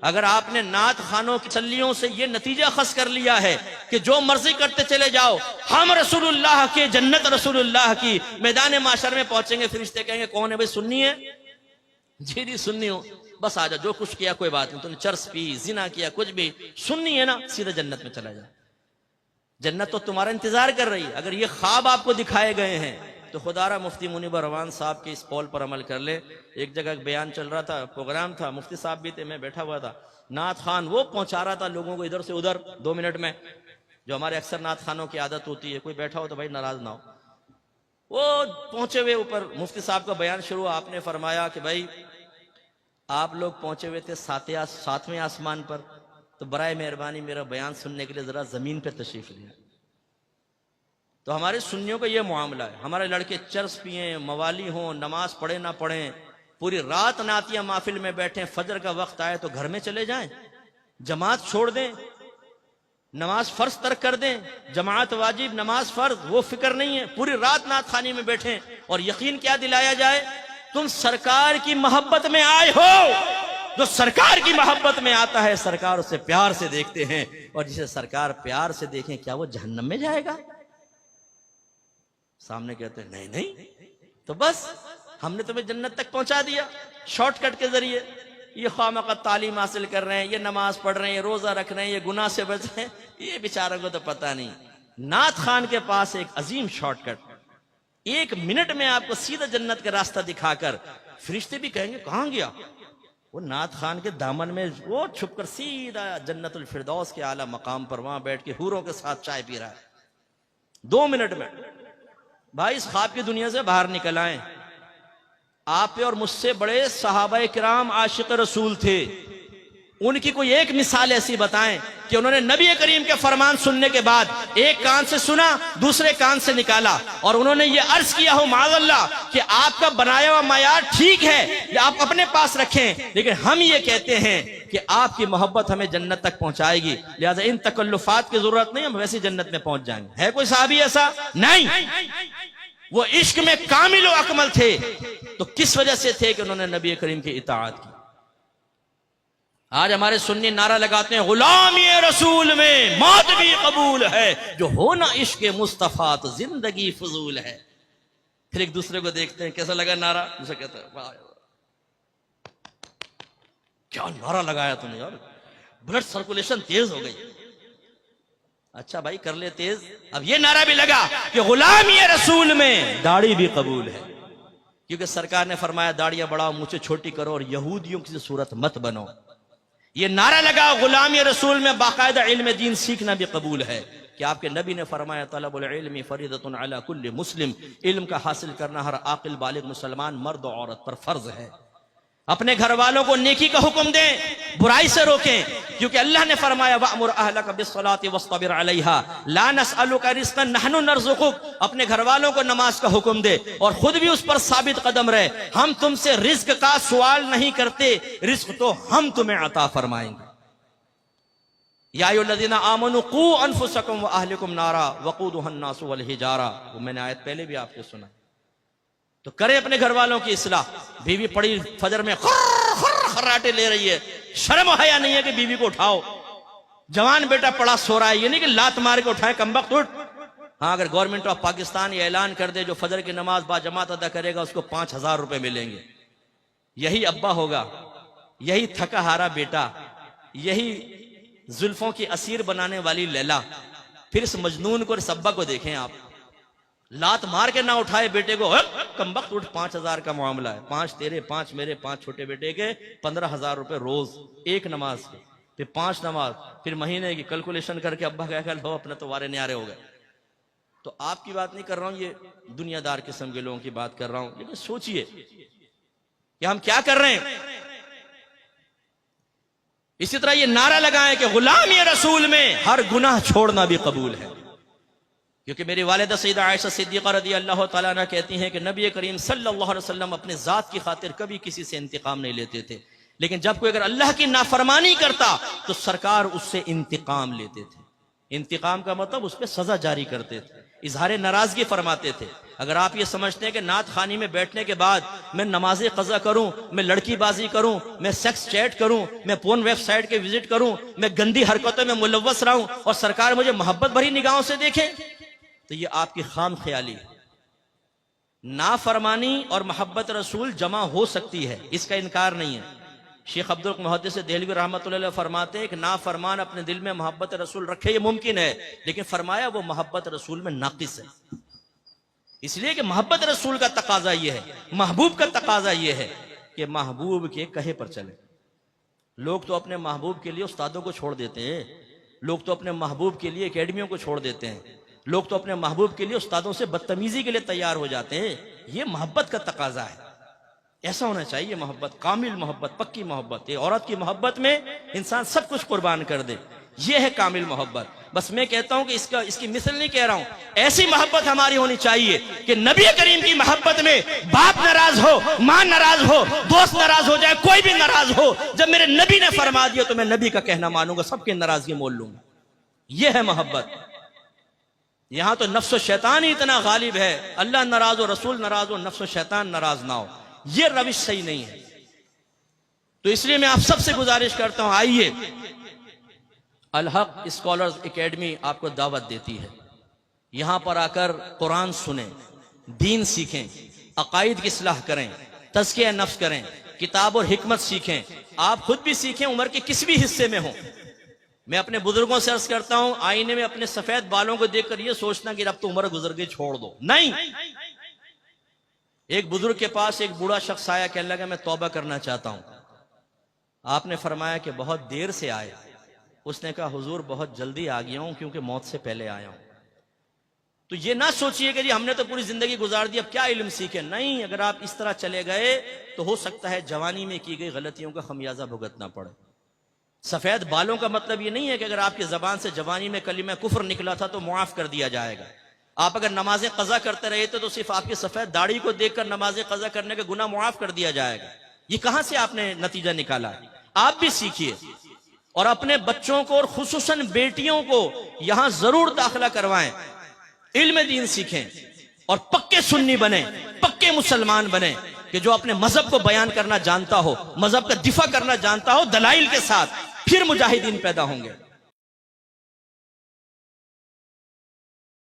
अगर आपने नात खानों की तसल्लियों से ये नतीजा खस कर लिया है कि जो मर्जी करते चले जाओ, हम रसूलुल्लाह के, जन्नत रसूलुल्लाह की, मैदान माशर में पहुंचेंगे, फरिश्ते कहेंगे कौन है भाई, सुन्नी है? जी जी सुन्नी हो, बस आ जा, जो कुछ किया कोई बात नहीं, तूने चर्स पी, जिना किया, कुछ भी, सुन्नी है ना, सीधा जन्नत में चला जा। जन्नत तो तुम्हारा इंतजार कर रही है। अगर ये ख्वाब आपको दिखाए गए हैं तो खुदारा मुफ्ती मुनीब रवान साहब के इस कौल पर अमल कर ले। एक जगह बयान चल रहा था, प्रोग्राम था, मुफ्ती साहब भी थे, मैं बैठा हुआ था, नात खान वो पहुंचा रहा था लोगों को इधर से उधर 2 मिनट में, जो हमारे अक्सर नात खानों की आदत होती है, कोई बैठा हो तो भाई नाराज ना हो। वो पहुंचे हुए ऊपर मुफ्ती साहब का बयान शुरू, आपने फरमाया कि भाई आप लोग पहुंचे हुए थे 7वें आसमान पर, तो बराए मेहरबानी मेरा बयान सुनने के लिए जरा जमीन पर तशरीफ लिया। तो हमारे सुन्नियों का यह मामला है, हमारे लड़के चर्स पिए, मवाली हों, नमाज पढ़े ना पढ़ें, पूरी रात नातिया महफिल में बैठे, फजर का वक्त आए तो घर में चले जाएं, जमात छोड़ दें, नमाज फर्ज तर्क कर दें, जमात वाजिब नमाज फर्ज, वो फिक्र नहीं है, पूरी रात नात खानी में बैठे, और यकीन क्या दिलाया जाए, तुम सरकार की मोहब्बत में आए हो। जो सरकार की मोहब्बत में आता है सरकार उसे प्यार से देखते हैं, और जिसे सरकार प्यार से देखें क्या वो जहन्नम में जाएगा? सामने कहते हैं नहीं नहीं, तो बस हमने तुम्हें जन्नत तक पहुंचा दिया शॉर्टकट के जरिए। ये ख्वामका तालीम हासिल कर रहे हैं, ये नमाज पढ़ रहे हैं, ये रोजा रख रहे हैं, ये गुनाह से बच रहे हैं, ये बेचारों को तो पता नहीं। नात खान के पास एक अजीम शॉर्टकट, 1 मिनट में आपको सीधा जन्नत का रास्ता दिखाकर, फरिश्ते भी कहेंगे कहां गया वो, नात खान के दामन में वो छुपकर सीधा जन्नतुल फिरदौस के आला मकाम पर वहां बैठ के हूरों के साथ चाय पी रहा है 2 मिनट में। भाई इस ख्वाब की दुनिया से बाहर निकल आए। आप पे और मुझसे बड़े सहाबाए किराम आशिक रसूल थे, उनकी कोई एक मिसाल ऐसी बताएं कि उन्होंने नबी करीम के फरमान सुनने के बाद एक कान से सुना, दूसरे कान से निकाला, और उन्होंने ये अर्ज किया हो माज़अल्लाह कि आपका बनाया हुआ मायार ठीक है, ये आप अपने पास रखें, लेकिन हम ये कहते हैं कि आपकी मोहब्बत हमें जन्नत तक पहुंचाएगी, लिहाजा इन तकल्लुफात की जरूरत नहीं, हम वैसे जन्नत में पहुंच जाएंगे। है कोई साहबी ऐसा? नहीं। वो इश्क में कामिल व अकमल थे, तो किस वजह से थे कि उन्होंने नबी करीम की इताअत की। आज हमारे सुन्नी नारा लगाते हैं गुलामी रसूल में मौत भी कबूल है, जो हो ना इश्क मुस्तफा तो जिंदगी फजूल है। फिर एक दूसरे को देखते हैं कैसा लगा नारा, दूसरा कहता है वाह क्या नारा लगाया तुमने यार, ब्लड सर्कुलेशन तेज हो गई। अच्छा भाई कर ले तेज। अब ये नारा भी लगा कि गुलामी रसूल में दाढ़ी भी कबूल है, क्योंकि सरकार ने फरमाया दाढ़ियां बढ़ाओ, मुझे छोटी करो, और यहूदियों की सूरत मत बनो। ये नारा लगा गुलामी रसूल में बाकायदा इल्म दीन सीखना भी कबूल है, कि आपके नबी ने फरमाया तलबुल इल्मी फरीदतुन अला कुल्ली मुस्लिम, इल्म का हासिल करना हर आकिल बालिग मुसलमान मर्द और औरत पर फर्ज है। अपने घर वालों को नेकी का हुक्म दें, बुराई से रोकें, क्योंकि अल्लाह ने फरमाया वअमुर अहलका बिस्सलाति वस्तबिर अलैहा ला नसअलुका रिज़्क़न नहनु नरज़ुकुक। अपने घर वालों को नमाज का हुक्म दे और खुद भी उस पर साबित कदम रहे, हम तुमसे रिज्क का सवाल नहीं करते, रिज्क तो हम तुम्हें अता फरमाएंगे। या अय्युहल्लज़ीना आमनू कू अनफुसकुम व अहलिकुम नारा वक़ूदुहा अन्नासु वल हिजारा, वो मैंने आयत पहले भी आपको सुना। तो करें अपने घर वालों की इस्लाह। बीवी पड़ी फजर में खर्राटे ले रही है, शर्म हया नहीं है कि बीवी को उठाओ। जवान बेटा पड़ा सो रहा है, ये नहीं कि लात मार के उठाए कमबख्त उठ। हाँ, अगर गवर्नमेंट ऑफ पाकिस्तान ये ऐलान कर दे जो फजर की नमाज बाजमात अदा करेगा उसको 5000 रुपए मिलेंगे, यही अब्बा होगा, यही थका हारा बेटा, यही जुल्फों की असीर बनाने वाली लैला। फिर इस मजनून को, इस अब्बा को देखें आप, लात मार के ना उठाए बेटे को, कमबख्त उठ, 5000 का मामला है, 5 तेरे 5 मेरे 5 छोटे बेटे के 15000 रुपए रोज, एक नमाज के, फिर 5 नमाज, फिर महीने की कैलकुलेशन करके अब्बा क्या कल हो अपने तो वारे न्यारे हो गए। तो आपकी बात नहीं कर रहा हूं, ये दुनियादार किस्म के लोगों की बात कर रहा हूं। लेकिन सोचिए कि हम क्या कर रहे हैं। इसी तरह ये नारा लगाएं कि गुलामी रसूल में हर गुनाह छोड़ना भी कबूल है, क्योंकि मेरी वालिदा सैयदा आयशा सिद्दीक़ा रज़ियल्लाहु तआला अन्हा कहती हैं कि नबी करीम सल्लल्लाहु अलैहि वसल्लम अपने जात की खातिर कभी किसी से इंतकाम नहीं लेते थे, लेकिन जब कोई अगर अल्लाह की नाफरमानी करता तो सरकार उससे इंतकाम लेते थे। इंतकाम का मतलब उस पर सजा जारी करते थे, इजहार नाराजगी फरमाते थे। अगर आप ये समझते हैं कि नात खानी में बैठने के बाद मैं नमाज़े कज़ा करूं, मैं लड़कीबाजी करूं, मैं सेक्स चैट करूं, मैं पोर्न वेबसाइट के विजिट करूं, मैं गंदी हरकतों में मुलव्वस रहूं और सरकार मुझे मोहब्बत भरी निगाहों से देखे, तो ये आपकी खाम ख्याली है। नाफरमानी और मोहब्बत रसूल जमा हो सकती है, इसका इनकार नहीं है। शेख अब्दुल मुहद्दिस देहलवी रहमतुल्लाह अलैह फरमाते हैं कि नाफरमान अपने दिल में मोहब्बत रसूल रखे, ये मुमकिन है, लेकिन फरमाया वो मोहब्बत रसूल में नाकिस है। इसलिए कि मोहब्बत रसूल का तकाजा ये है, महबूब का तकाजा ये है कि महबूब के कहे पर चले। लोग तो अपने महबूब के लिए उस्तादों को छोड़ देते हैं, लोग तो अपने महबूब के लिए एकेडमियों को छोड़ देते हैं, लोग तो अपने महबूब के लिए उस्तादों से बदतमीजी के लिए तैयार हो जाते हैं। ये मोहब्बत का तकाजा है, ऐसा होना चाहिए मोहब्बत, कामिल मोहब्बत, पक्की मोहब्बत। ये औरत की मोहब्बत में इंसान सब कुछ कुर्बान कर दे, ये है कामिल मोहब्बत। बस मैं कहता हूं कि इसकी मिसल नहीं कह रहा हूं, ऐसी मोहब्बत हमारी होनी चाहिए कि नबी करीम की मोहब्बत में बाप नाराज हो, मां नाराज हो, दोस्त नाराज हो जाए, कोई भी नाराज हो, जब मेरे नबी ने फरमा दिया तो मैं नबी का कहना मानूंगा, सबकी नाराजगी मोल लूंगा। यह है मोहब्बत। यहां तो नफ्स शैतान ही इतना गालिब है, अल्लाह नाराज हो, रसूल नाराज हो, नफ्स शैतान नाराज ना हो, यह रविश सही नहीं है। तो इसलिए मैं आप सबसे गुजारिश करता हूं, आइए, अल हक स्कॉलर्स एकेडमी आपको दावत देती है, यहां पर आकर कुरान सुने, दीन सीखें, अकायद की इस्लाह करें, तज़किया नफ्स करें, किताब और हिकमत सीखें, आप खुद भी सीखें, उम्र के किसी भी हिस्से में हो। मैं अपने बुजुर्गों से अर्ज करता हूं, आईने में अपने सफेद बालों को देखकर यह सोचना कि अब तो उम्र गुजर गई, छोड़ दो, नहीं। एक बुजुर्ग के पास एक बूढ़ा शख्स आया, कहने लगा मैं तौबा करना चाहता हूं। आपने फरमाया कि बहुत देर से आए। उसने कहा हुजूर बहुत जल्दी आ गया हूं क्योंकि मौत से पहले आया हूं। तो ये ना सोचिए कि जी हमने तो पूरी जिंदगी गुजार दी, अब क्या इल्म सीखे, नहीं। अगर आप इस तरह चले गए तो हो सकता है जवानी में की गई गलतियों का खमियाजा भुगतना पड़े। सफेद बालों का मतलब ये नहीं है कि अगर आपकी जबान से जवानी में कलीमा कुफ्र निकला था तो मुआफ कर दिया जाएगा। आप अगर नमाजें कज़ा करते रहे थे तो सिर्फ आपकी सफेद दाढ़ी को देखकर नमाजें कज़ा करने का गुनाह मुआफ कर दिया जाएगा। ये कहां से आपने नतीजा निकाला? आप भी सीखिए और अपने बच्चों को और खुसूसन बेटियों को यहां जरूर दाखिला करवाएं, इल्म दीन सीखें और पक्के सुन्नी बने, पक्के मुसलमान बने कि जो अपने मजहब को बयान करना जानता हो, मजहब का दिफा करना जानता हो दलाइल के साथ, फिर मुजाहिदीन पैदा होंगे।